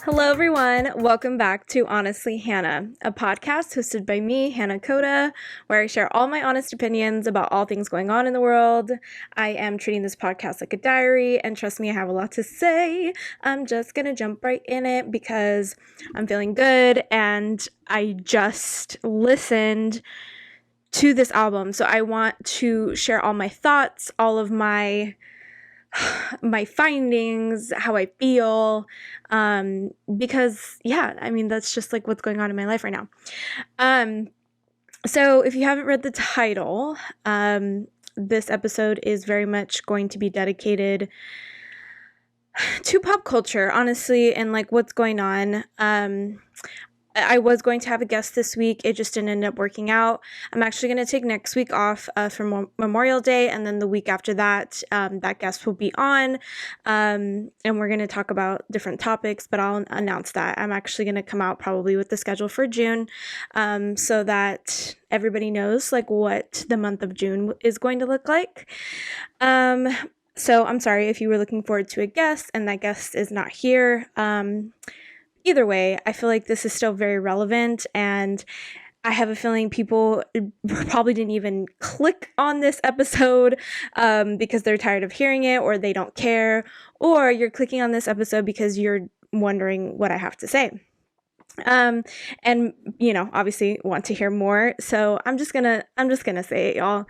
Hello, everyone. Welcome back to Honestly Hannah, a podcast hosted by me, Hannah Coda, where I share all my honest opinions about all things going on in the world. I am treating this podcast like a diary, and trust me, I have a lot to say. I'm just going to jump right in it because I'm feeling good, and I just listened to this album. So I want to share all my thoughts, all of my findings, how I feel, because that's just like what's going on in my life right now. So if you haven't read the title, this episode is very much going to be dedicated to pop culture, honestly, and like what's going on. I was going to have a guest this week. It just didn't end up working out. I'm actually going to take next week off for Memorial Day. And then the week after that, that guest will be on. And we're going to talk about different topics, but I'll announce that. I'm actually going to come out probably with the schedule for June so that everybody knows like what the month of June is going to look like. So I'm sorry if you were looking forward to a guest and that guest is not here. Either way, I feel like this is still very relevant, and I have a feeling people probably didn't even click on this episode because they're tired of hearing it, or they don't care, or you're clicking on this episode because you're wondering what I have to say. And obviously want to hear more. So I'm just gonna say it, y'all.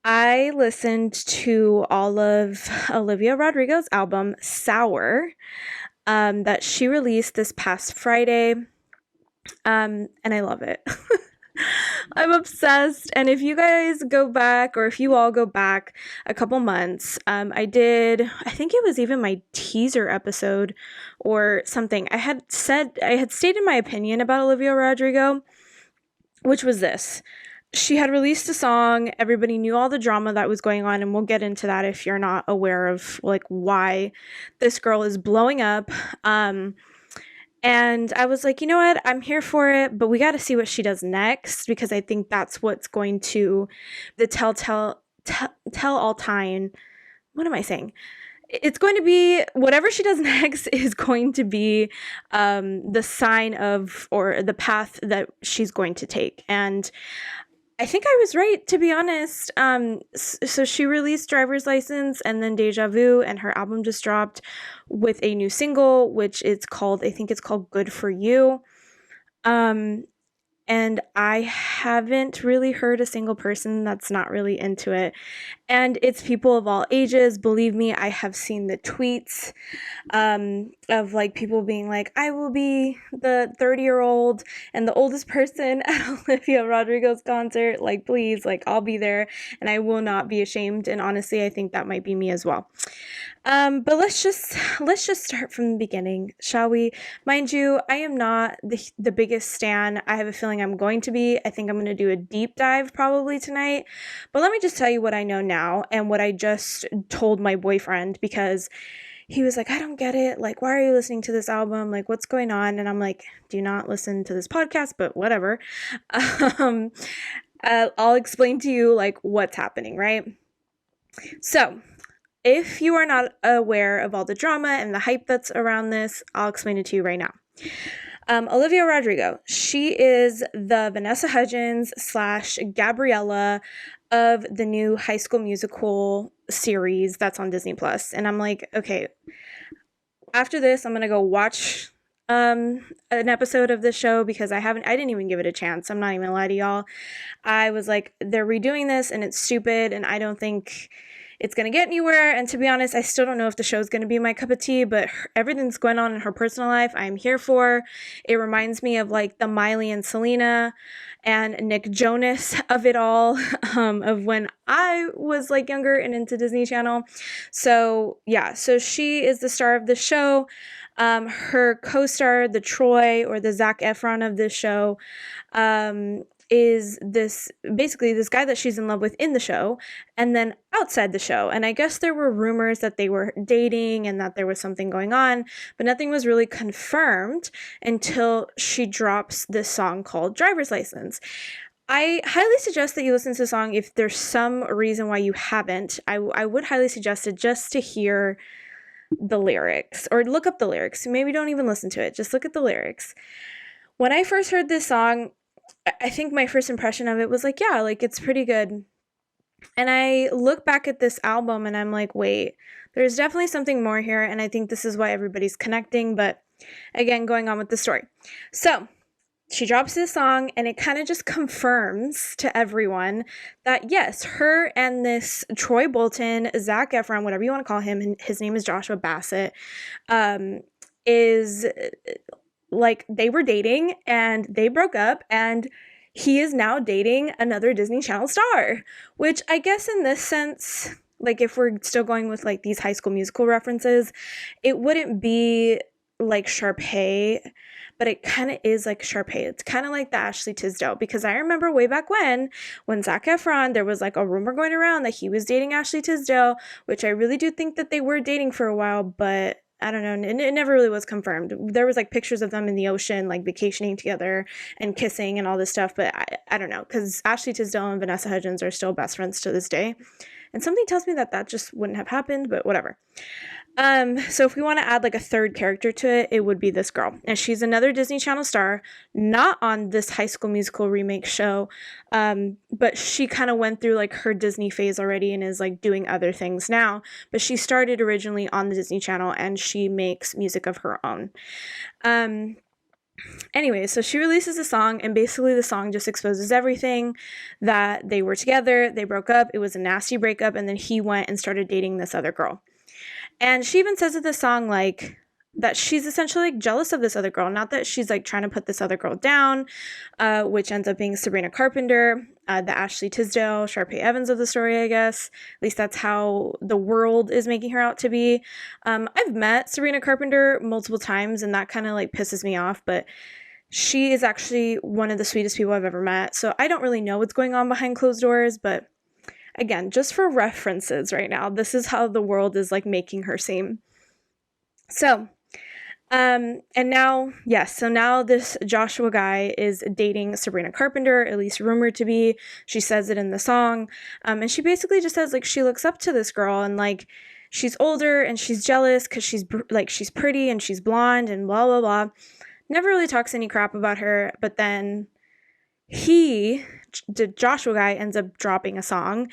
I listened to all of Olivia Rodrigo's album, Sour, that she released this past Friday, and I love it. I'm obsessed, and if you guys go back, or if you all go back a couple months, I think it was even my teaser episode or something, I had stated my opinion about Olivia Rodrigo, which was this. She had released a song, everybody knew all the drama that was going on, and we'll get into that if you're not aware of like why this girl is blowing up. And I was like, you know what, I'm here for it, but we got to see what she does next, because I think that's what's going to tell all time. What am I saying? It's going to be whatever she does next is going to be the sign of, or the path that she's going to take. And I think I was right, to be honest. So she released Driver's License and then Deja Vu, and her album just dropped with a new single, which I think it's called Good For You. And I haven't really heard a single person that's not really into it. And it's people of all ages. Believe me, I have seen the tweets of like people being like, I will be the 30-year-old and the oldest person at Olivia Rodrigo's concert. Like, please, like, I'll be there and I will not be ashamed. And honestly, I think that might be me as well. But let's just start from the beginning, shall we? Mind you, I am not the biggest stan. I have a feeling I'm going to be. I think I'm going to do a deep dive probably tonight. But let me just tell you what I know now and what I just told my boyfriend, because he was like, I don't get it. Like, why are you listening to this album? Like, what's going on? And I'm like, do not listen to this podcast, but whatever. I'll explain to you like what's happening, right? So, if you are not aware of all the drama and the hype that's around this, I'll explain it to you right now. Olivia Rodrigo, she is the Vanessa Hudgens / Gabriella of the new High School Musical series that's on Disney Plus. And I'm like, okay, after this, I'm going to go watch an episode of this show, because I didn't even give it a chance. I'm not even gonna lie to y'all. I was like, they're redoing this and it's stupid and I don't think it's going to get anywhere. And to be honest, I still don't know if the show's going to be my cup of tea, but everything's going on in her personal life, I'm here for. It reminds me of like the Miley and Selena and Nick Jonas of it all, of when I was like younger and into Disney Channel. So yeah, so she is the star of the show. Her co-star, the Troy or the Zac Efron of this show, is this guy that she's in love with in the show and then outside the show. And I guess there were rumors that they were dating and that there was something going on, but nothing was really confirmed until she drops this song called Driver's License. I highly suggest that you listen to the song. If there's some reason why you haven't, I would highly suggest it, just to hear the lyrics, or look up the lyrics. Maybe don't even listen to it. Just look at the lyrics. When I first heard this song, I think my first impression of it was like, yeah, like it's pretty good. And I look back at this album and I'm like, wait, there's definitely something more here. And I think this is why everybody's connecting. But again, going on with the story. So she drops this song and it kind of just confirms to everyone that yes, her and this Troy Bolton, Zac Efron, whatever you want to call him, and his name is Joshua Bassett, is like they were dating and they broke up, and he is now dating another Disney Channel star, which I guess in this sense, like if we're still going with like these High School Musical references, it wouldn't be like Sharpay, but it kind of is like Sharpay. It's kind of like the Ashley Tisdale, because I remember way back when Zac Efron, there was like a rumor going around that he was dating Ashley Tisdale, which I really do think that they were dating for a while, but I don't know. It never really was confirmed. There was like pictures of them in the ocean, like vacationing together and kissing and all this stuff. But I don't know, because Ashley Tisdale and Vanessa Hudgens are still best friends to this day. And something tells me that that just wouldn't have happened, but whatever. So if we want to add like a third character to it, it would be this girl. And she's another Disney Channel star, not on this High School Musical remake show. But she kind of went through like her Disney phase already and is like doing other things now. But she started originally on the Disney Channel and she makes music of her own. Anyway, so she releases a song, and basically the song just exposes everything, that they were together, they broke up, it was a nasty breakup, and then he went and started dating this other girl. And she even says in the song, like, that she's essentially like jealous of this other girl. Not that she's like trying to put this other girl down, which ends up being Sabrina Carpenter, the Ashley Tisdale, Sharpay Evans of the story, I guess. At least that's how the world is making her out to be. I've met Sabrina Carpenter multiple times, and that kind of like pisses me off, but she is actually one of the sweetest people I've ever met. So I don't really know what's going on behind closed doors, but again, just for references right now, this is how the world is like making her seem. So, and now, yes, so now this Joshua guy is dating Sabrina Carpenter, at least rumored to be. She says it in the song. And she basically just says like she looks up to this girl, and like she's older and she's jealous because she's pretty and she's blonde and blah, blah, blah. Never really talks any crap about her, but then the Joshua guy, ends up dropping a song.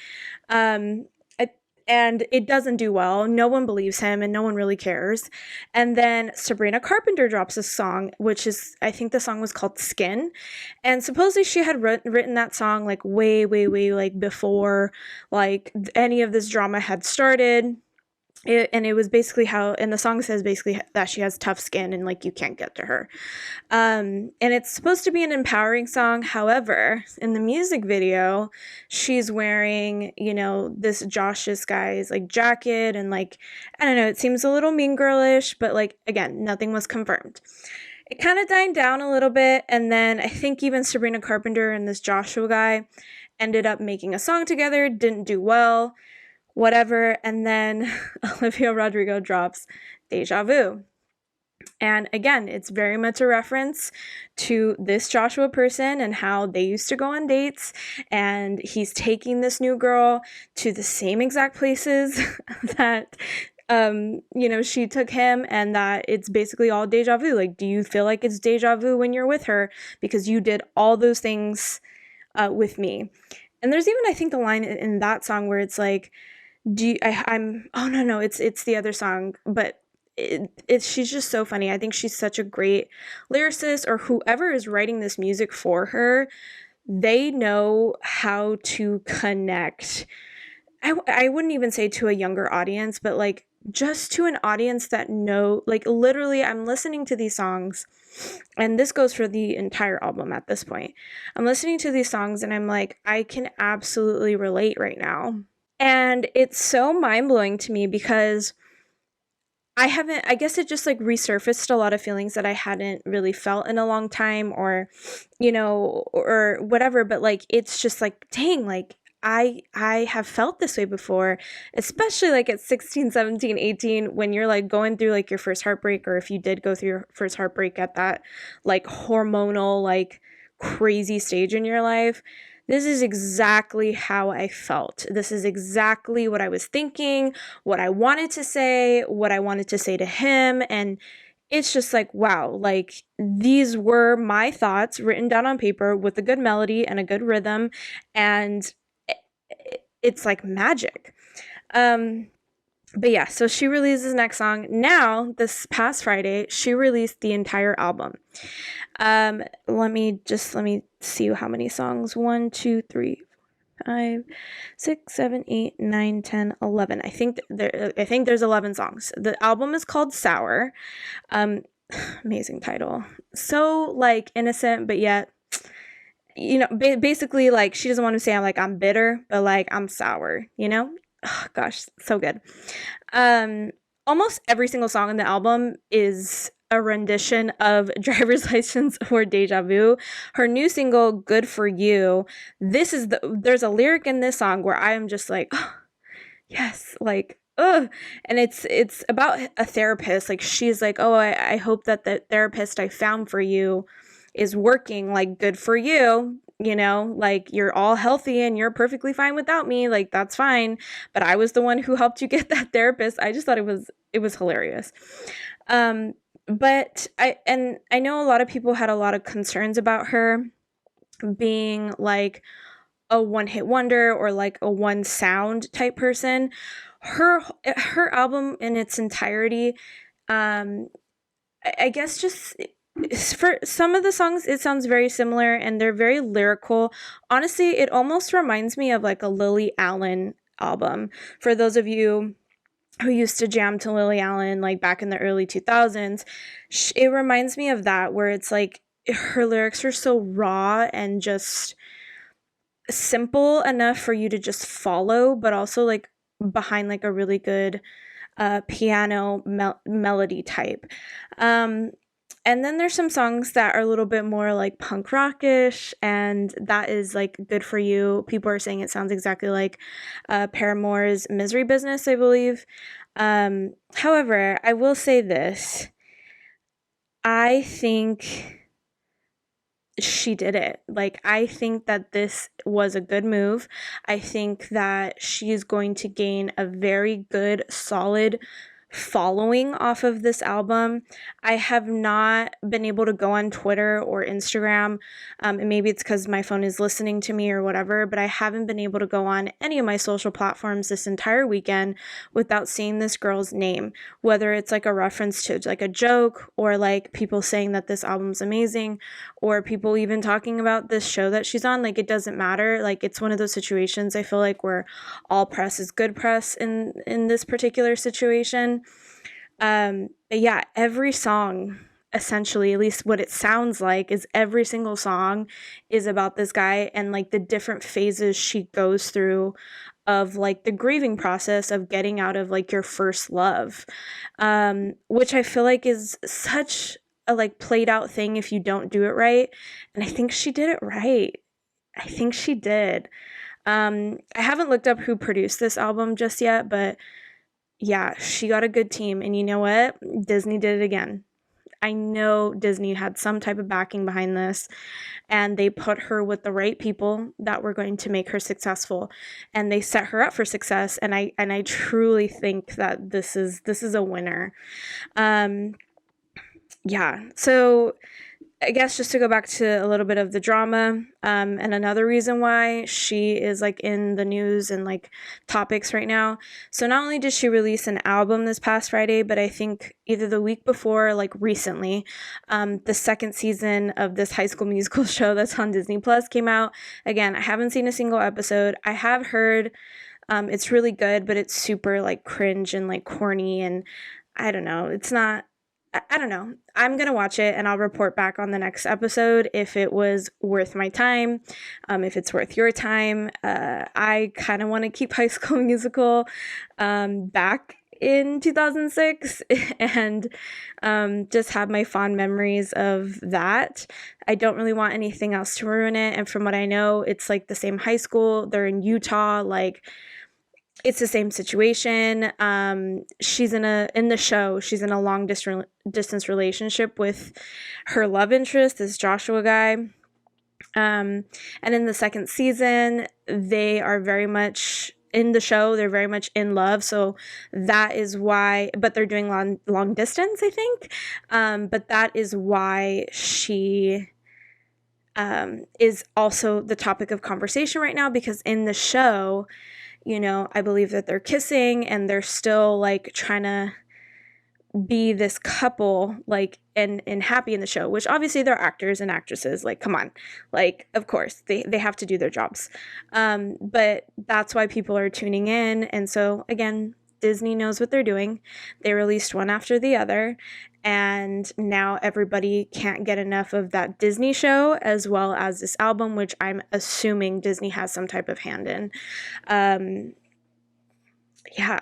And it doesn't do well. No one believes him and no one really cares. And then Sabrina Carpenter drops a song, which is, I think the song was called Skin. And supposedly she had written that song like way, like before like any of this drama had started. And it was basically and the song says basically that she has tough skin and like you can't get to her. And it's supposed to be an empowering song. However, in the music video, she's wearing, this Josh's guy's like jacket, and like, I don't know, it seems a little mean girlish, but like, again, nothing was confirmed. It kind of died down a little bit. And then I think even Sabrina Carpenter and this Joshua guy ended up making a song together, didn't do well. Whatever, and then Olivia Rodrigo drops Deja Vu. And again, it's very much a reference to this Joshua person and how they used to go on dates, and he's taking this new girl to the same exact places that she took him, and that it's basically all deja vu. Like, do you feel like it's deja vu when you're with her because you did all those things with me? And there's even, I think, the line in that song where it's like, it's the other song, but she's just so funny. I think she's such a great lyricist, or whoever is writing this music for her, they know how to connect. I wouldn't even say to a younger audience, but like just to an audience that like literally I'm listening to these songs, and this goes for the entire album at this point. I'm listening to these songs and I'm like, I can absolutely relate right now. And it's so mind-blowing to me because I guess it just like resurfaced a lot of feelings that I hadn't really felt in a long time, or or whatever, but like it's just like, dang, like I have felt this way before, especially like at 16, 17, 18, when you're like going through like your first heartbreak, or if you did go through your first heartbreak at that like hormonal like crazy stage in your life. this is exactly how I felt. This is exactly what I was thinking, what I wanted to say, what I wanted to say to him. And it's just like, wow, like these were my thoughts written down on paper with a good melody and a good rhythm. And it's like magic. But yeah, so she releases next song. Now, this past Friday, she released the entire album. Let me see how many songs. 1, 2, 3, 5, 6, 7, 8, 9, 10, 11. I think there's 11 songs. The album is called Sour. Amazing title. So like innocent, but yet, you know, basically like she doesn't want to say I'm bitter, but like I'm sour, you know? Oh, gosh, so good. Almost every single song on the album is a rendition of Driver's License or Deja Vu. Her new single, Good For You, there's a lyric in this song where I am just like, oh, yes, like, ugh. And it's about a therapist. Like, she's like, oh, I hope that the therapist I found for you is working, like, good for you. You know, like you're all healthy and you're perfectly fine without me. Like, that's fine. But I was the one who helped you get that therapist. I just thought it was hilarious. But I know a lot of people had a lot of concerns about her being like a one-hit wonder or like a one sound type person. Her album in its entirety, I guess just for some of the songs it sounds very similar and they're very lyrical. Honestly, it almost reminds me of like a Lily Allen album. For those of you who used to jam to Lily Allen like back in the early 2000s, it reminds me of that, where it's like her lyrics are so raw and just simple enough for you to just follow, but also like behind like a really good piano melody type. And then there's some songs that are a little bit more like punk rockish, and that is like Good For You. People are saying it sounds exactly like Paramore's Misery Business, I believe. However, I will say this. I think she did it. Like, I think that this was a good move. I think that she's going to gain a very good, solid following off of this album. I have not been able to go on Twitter or Instagram, and maybe it's because my phone is listening to me or whatever, but I haven't been able to go on any of my social platforms this entire weekend without seeing this girl's name, whether it's like a reference to like a joke or like people saying that this album's amazing or people even talking about this show that she's on. Like, it doesn't matter. Like, it's one of those situations I feel like where all press is good press in this particular situation. But yeah, every song, essentially, at least what it sounds like, is every single song is about this guy and like the different phases she goes through of like the grieving process of getting out of like your first love, which I feel like is such a like played out thing if you don't do it right. And I think she did it right. I think she did. I haven't looked up who produced this album just yet, but yeah, she got a good team. And you know what? Disney did it again. I know Disney had some type of backing behind this, and they put her with the right people that were going to make her successful, and they set her up for success. And I truly think that this is a winner. Yeah. So I guess just to go back to a little bit of the drama, and another reason why she is like in the news and like topics right now. So not only did she release an album this past Friday, but I think either the week before or like recently, the second season of this High School Musical show that's on Disney Plus came out. Again, I haven't seen a single episode. I have heard it's really good, but it's super like cringe and like corny, and I don't know. It's not. I don't know. I'm going to watch it and I'll report back on the next episode if it was worth my time, if it's worth your time. I kind of want to keep High School Musical back in 2006 and just have my fond memories of that. I don't really want anything else to ruin it. And from what I know, it's like the same high school. They're in Utah. Like, it's the same situation. She's in the show, she's in a long distance relationship with her love interest, this Joshua guy. And in the second season, they are very much in the show, they're very much in love. So that is why, but they're doing long distance, I think. But that is why she is also the topic of conversation right now, because in the show, I believe that they're kissing and they're still like trying to be this couple, like, and happy in the show, which obviously they're actors and actresses, like, come on, like, of course they have to do their jobs. But that's why people are tuning in. And so again, Disney knows what they're doing. They released one after the other, and now everybody can't get enough of that Disney show as well as this album, which I'm assuming Disney has some type of hand in. Yeah.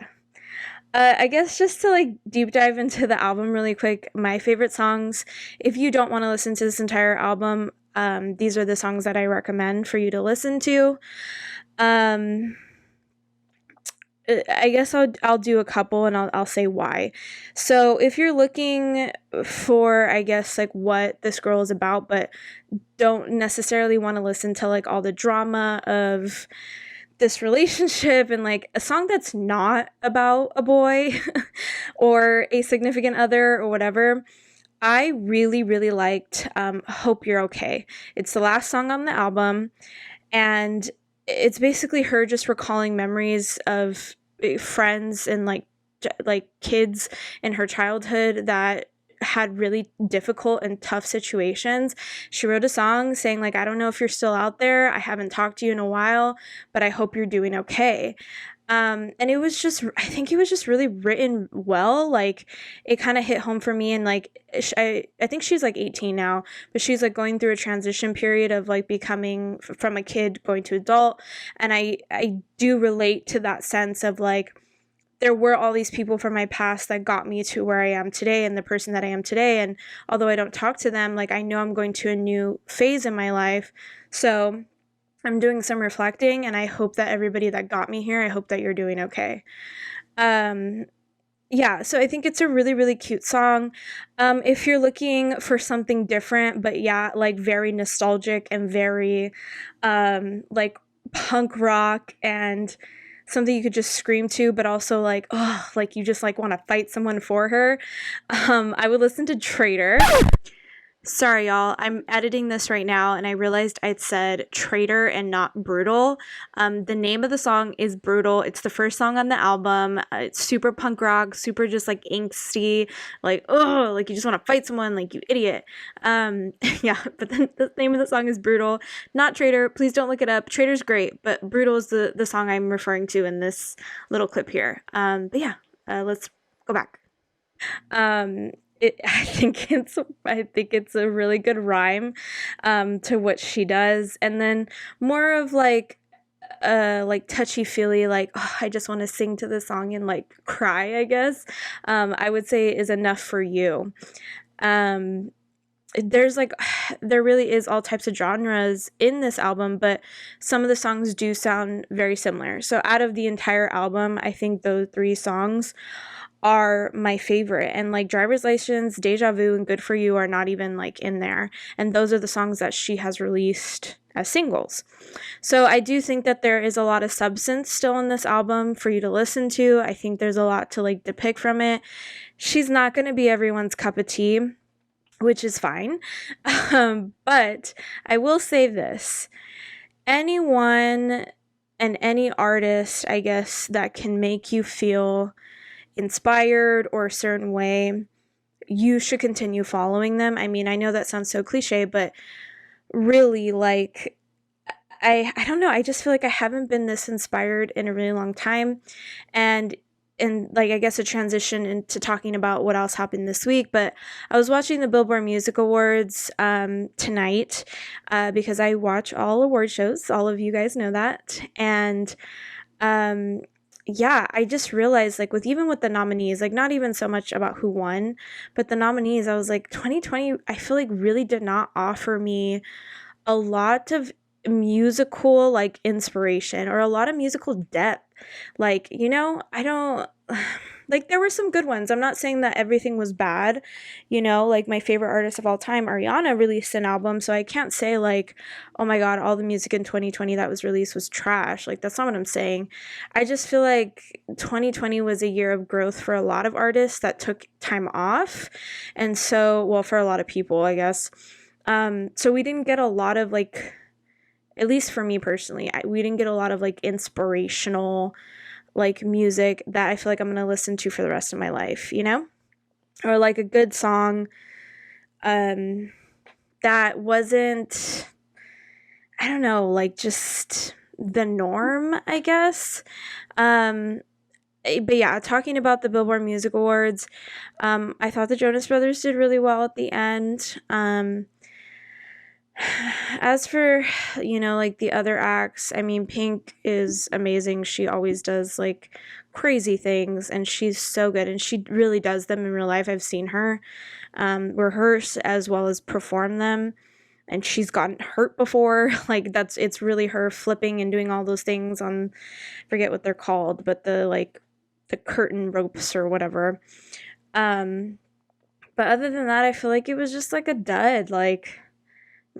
I guess just to like deep dive into the album really quick, my favorite songs, if you don't want to listen to this entire album, these are the songs that I recommend for you to listen to. I guess I'll do a couple and I'll say why. So if you're looking for, I guess, like what this girl is about, but don't necessarily want to listen to like all the drama of this relationship and like a song that's not about a boy or a significant other or whatever, I really, really liked Hope You're Okay. It's the last song on the album, and it's basically her just recalling memories of friends and like kids in her childhood that had really difficult and tough situations. She wrote a song saying like, I don't know if you're still out there. I haven't talked to you in a while, but I hope you're doing okay. And it was just, I think it was just really written well. Like it kind of hit home for me. And like, I think she's like 18 now, but she's like going through a transition period of like becoming from a kid going to adult. And I do relate to that sense of like, there were all these people from my past that got me to where I am today and the person that I am today. And although I don't talk to them, like I know I'm going to a new phase in my life. So I'm doing some reflecting, and I hope that everybody that got me here, I hope that you're doing okay. Yeah, so I think it's a really, really cute song. If you're looking for something different, but yeah, like very nostalgic and very like punk rock and something you could just scream to, but also like, oh, like you just like want to fight someone for her, I would listen to Traitor. Sorry, y'all. I'm editing this right now, and I realized I'd said Traitor and not Brutal. The name of the song is Brutal. It's the first song on the album. It's super punk rock, super just like angsty, like, oh, like you just want to fight someone, like you idiot. Yeah, but then the name of the song is Brutal, not Traitor. Please don't look it up. Traitor's great, but Brutal is the song I'm referring to in this little clip here. But yeah, let's go back. I think it's a really good rhyme to what she does, and then more of like touchy feely, like, oh, I just want to sing to the song and like cry, I guess. I would say is Enough for You. There's like there really is all types of genres in this album, but some of the songs do sound very similar. So out of the entire album, I think those three songs are my favorite, and like Driver's License, Deja Vu, and Good For You are not even like in there, and those are the songs that she has released as singles. So I do think that there is a lot of substance still in this album for you to listen to. I think there's a lot to like depict from it. She's not going to be everyone's cup of tea, which is fine. But I will say this: anyone and any artist, I guess, that can make you feel inspired or a certain way, you should continue following them. I mean, I know that sounds so cliche, but really, like, I don't know, I just feel like I haven't been this inspired in a really long time. And like, I guess a transition into talking about what else happened this week, but I was watching the Billboard Music Awards tonight because I watch all award shows. All of you guys know that. And yeah, I just realized, like, even with the nominees, like, not even so much about who won, but the nominees, I was like, 2020, I feel like really did not offer me a lot of musical, like, inspiration or a lot of musical depth. Like, I don't, like there were some good ones. I'm not saying that everything was bad. You know, like my favorite artist of all time, Ariana, released an album, so I can't say like, oh my god, all the music in 2020 that was released was trash. Like that's not what I'm saying. I just feel like 2020 was a year of growth for a lot of artists that took time off. And so, well, for a lot of people, I guess. So we didn't get a lot of like, at least for me personally, we didn't get a lot of like inspirational like music that I feel like I'm gonna listen to for the rest of my life, you know? Or like a good song um that wasn't, I don't know, like just the norm, I guess. Um but yeah, talking about the Billboard Music Awards, I thought the Jonas Brothers did really well at the end. As for, you know, like the other acts, I mean, Pink is amazing. She always does like crazy things and she's so good and she really does them in real life. I've seen her rehearse as well as perform them, and she's gotten hurt before. Like it's really her flipping and doing all those things on, I forget what they're called, but the curtain ropes or whatever. Um but other than that, I feel like it was just like a dud. Like,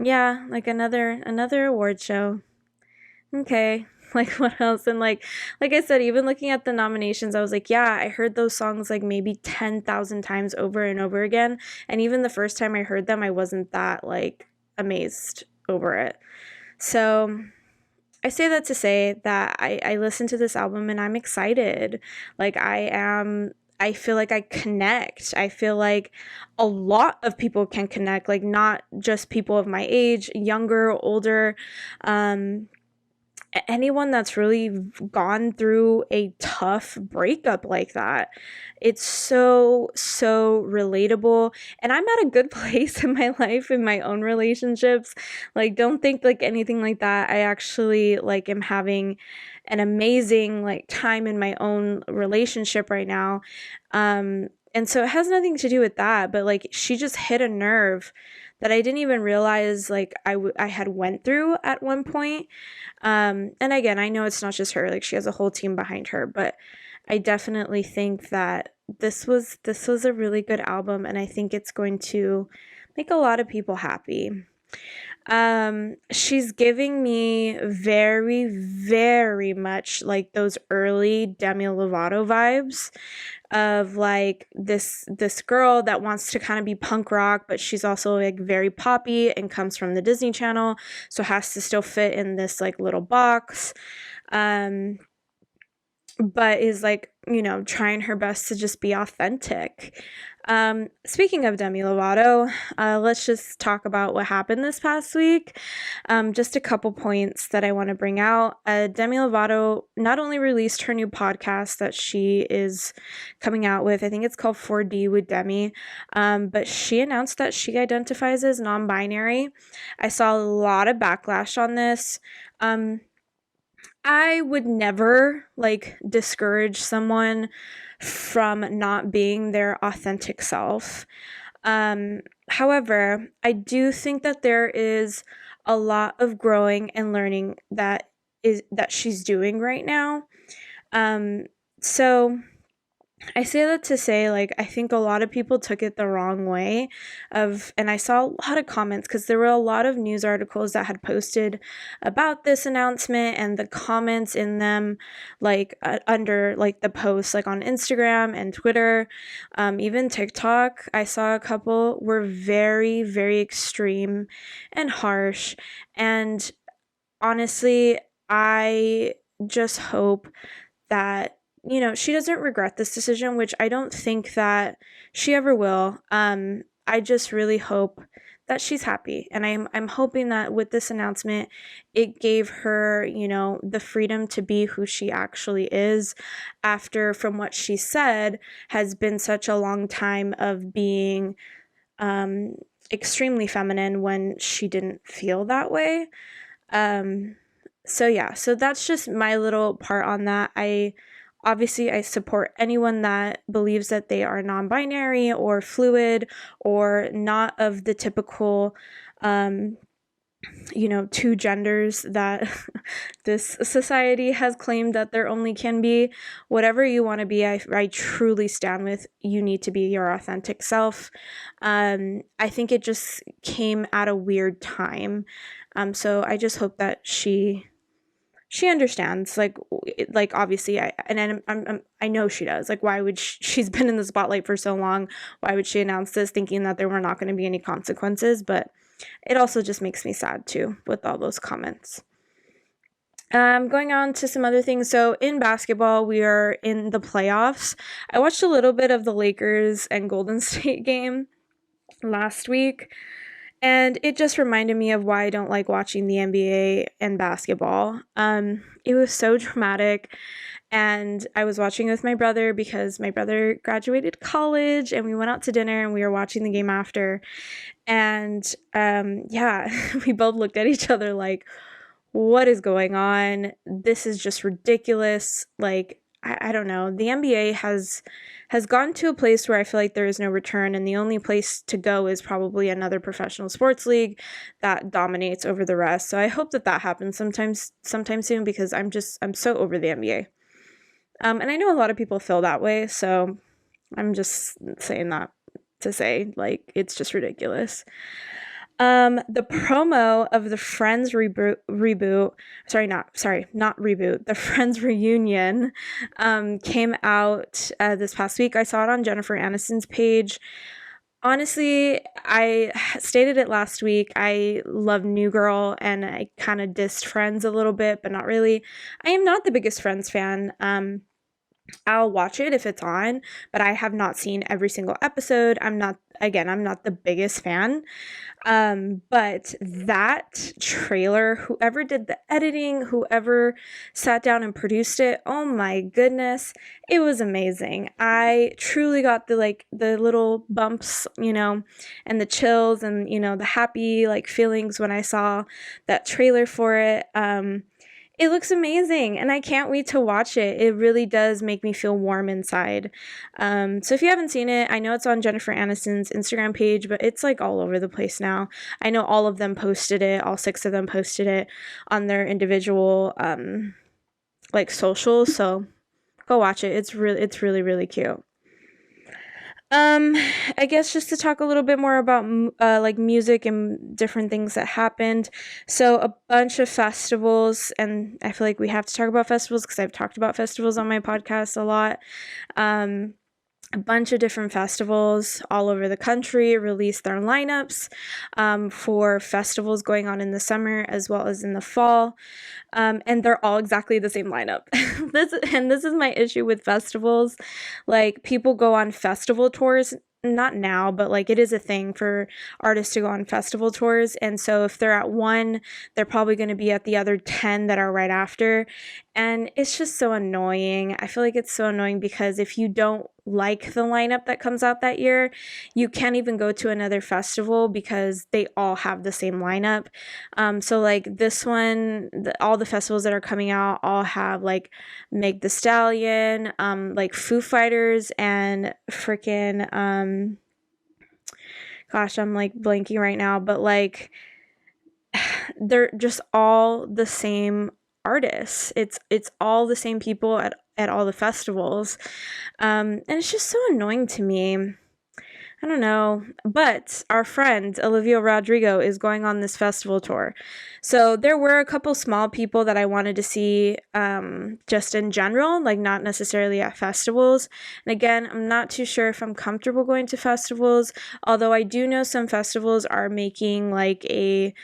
yeah, like another award show. Okay. Like what else? And like I said, even looking at the nominations, I was like, yeah, I heard those songs like maybe 10,000 times over and over again. And even the first time I heard them, I wasn't that like amazed over it. So I say that to say that I listened to this album and I'm excited. Like I feel like I connect. I feel like a lot of people can connect, like not just people of my age, younger, older. Um, Anyone that's really gone through a tough breakup like that. It's so relatable, and I'm at a good place in my life, in my own relationships. Like don't think like anything like that. I actually like am having an amazing like time in my own relationship right now. And so it has nothing to do with that, but like she just hit a nerve that I didn't even realize like I had went through at one point. And again, I know it's not just her, like she has a whole team behind her, but I definitely think that this was a really good album, and I think it's going to make a lot of people happy. She's giving me very, very much like those early Demi Lovato vibes of like this girl that wants to kind of be punk rock, but she's also like very poppy and comes from the Disney Channel, so has to still fit in this like little box. Um but is like, you know, trying her best to just be authentic. Speaking of Demi Lovato, let's just talk about what happened this past week. Just a couple points that I want to bring out. Demi Lovato not only released her new podcast that she is coming out with, I think it's called 4D with Demi, but she announced that she identifies as non-binary. I saw a lot of backlash on this. I would never like discourage someone from not being their authentic self. However, I do think that there is a lot of growing and learning that she's doing right now. Um, so I say that to say, like, I think a lot of people took it the wrong way and I saw a lot of comments because there were a lot of news articles that had posted about this announcement, and the comments in them, like, under, like, the posts, like, on Instagram and Twitter, even TikTok, I saw a couple were very, very extreme and harsh, and honestly, I just hope that, you know, she doesn't regret this decision, which I don't think that she ever will. I just really hope that she's happy, and I'm hoping that with this announcement, it gave her, you know, the freedom to be who she actually is, after, from what she said, has been such a long time of being um, extremely feminine when she didn't feel that way. Um, so yeah, so that's just my little part on that. I support anyone that believes that they are non-binary or fluid or not of the typical two genders that this society has claimed that there only can be. Whatever you want to be, I truly stand with. You need to be your authentic self. I think it just came at a weird time. So I just hope that she understands, like obviously I know she does. Like, why would she's been in the spotlight for so long, why would she announce this thinking that there were not going to be any consequences? But it also just makes me sad too with all those comments. Going on to some other things. So in basketball, we are in the playoffs. I watched a little bit of the Lakers and Golden State game last week, and it just reminded me of why I don't like watching the NBA and basketball. It was so dramatic, and I was watching with my brother because my brother graduated college, and we went out to dinner and we were watching the game after. And yeah, we both looked at each other like, what is going on? This is just ridiculous. Like, I don't know. The NBA has gone to a place where I feel like there is no return, and the only place to go is probably another professional sports league that dominates over the rest. So I hope that happens sometime soon, because I'm so over the NBA. And I know a lot of people feel that way, so I'm just saying that to say, like, it's just ridiculous. The promo of the Friends reboot, not reboot, the Friends reunion, came out this past week. I saw it on Jennifer Aniston's page. Honestly, I stated it last week. I love New Girl, and I kind of dissed Friends a little bit, but not really. I am not the biggest Friends fan. I'll watch it if it's on, but I have not seen every single episode. I'm not the biggest fan. But that trailer, whoever did the editing, whoever sat down and produced it, oh my goodness, it was amazing. I truly got the little bumps, and the chills, and, the happy, feelings when I saw that trailer for it. It looks amazing, and I can't wait to watch it. It really does make me feel warm inside. So if you haven't seen it, I know it's on Jennifer Aniston's Instagram page, but it's all over the place now. I know all of them posted it, all 6 of them posted it on their individual socials. So go watch it. It's really, really cute. I guess just to talk a little bit more about music and different things that happened. So a bunch of festivals, and I feel like we have to talk about festivals because I've talked about festivals on my podcast a lot. A bunch of different festivals all over the country released their lineups for festivals going on in the summer as well as in the fall. And they're all exactly the same lineup. This is my issue with festivals. Like, people go on festival tours, not now, but it is a thing for artists to go on festival tours. And so if they're at one, they're probably going to be at the other 10 that are right after. And it's just so annoying. I feel like it's so annoying because if you don't like the lineup that comes out that year, you can't even go to another festival because they all have the same lineup. So this one, all the festivals that are coming out all have Meg the Stallion, Foo Fighters, and freaking gosh, I'm blanking right now, but they're just all the same artists. It's all the same people at all the festivals. And it's just so annoying to me. I don't know, but our friend Olivia Rodrigo is going on this festival tour. So there were a couple small people that I wanted to see just in general, not necessarily at festivals. And again, I'm not too sure if I'm comfortable going to festivals, although I do know some festivals are making a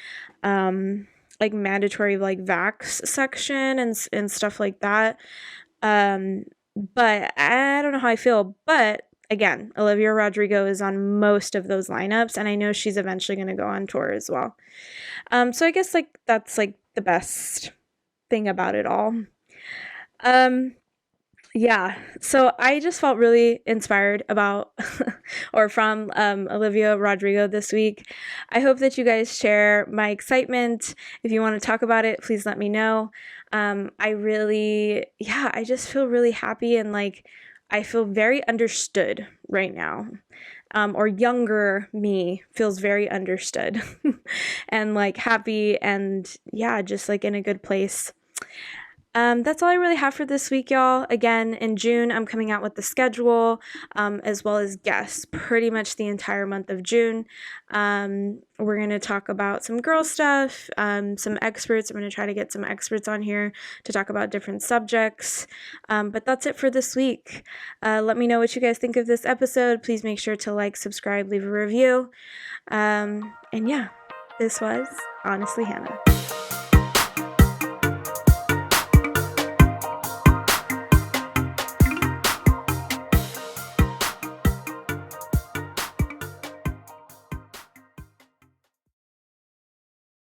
mandatory vax section and stuff like that. But I don't know how I feel, but again, Olivia Rodrigo is on most of those lineups, and I know she's eventually going to go on tour as well. So I guess that's the best thing about it all. Yeah, so I just felt really inspired about or from Olivia Rodrigo this week. I hope that you guys share my excitement. If you want to talk about it, please let me know. I just feel really happy, and I feel very understood right now. or younger me feels very understood and like happy and yeah, just like in a good place. That's all I really have for this week, y'all. Again, in June, I'm coming out with the schedule, as well as guests, pretty much the entire month of June. We're going to talk about some girl stuff, some experts. I'm going to try to get some experts on here to talk about different subjects. But that's it for this week. Let me know what you guys think of this episode. Please make sure to like, subscribe, leave a review. And yeah, this was Honestly Hannah.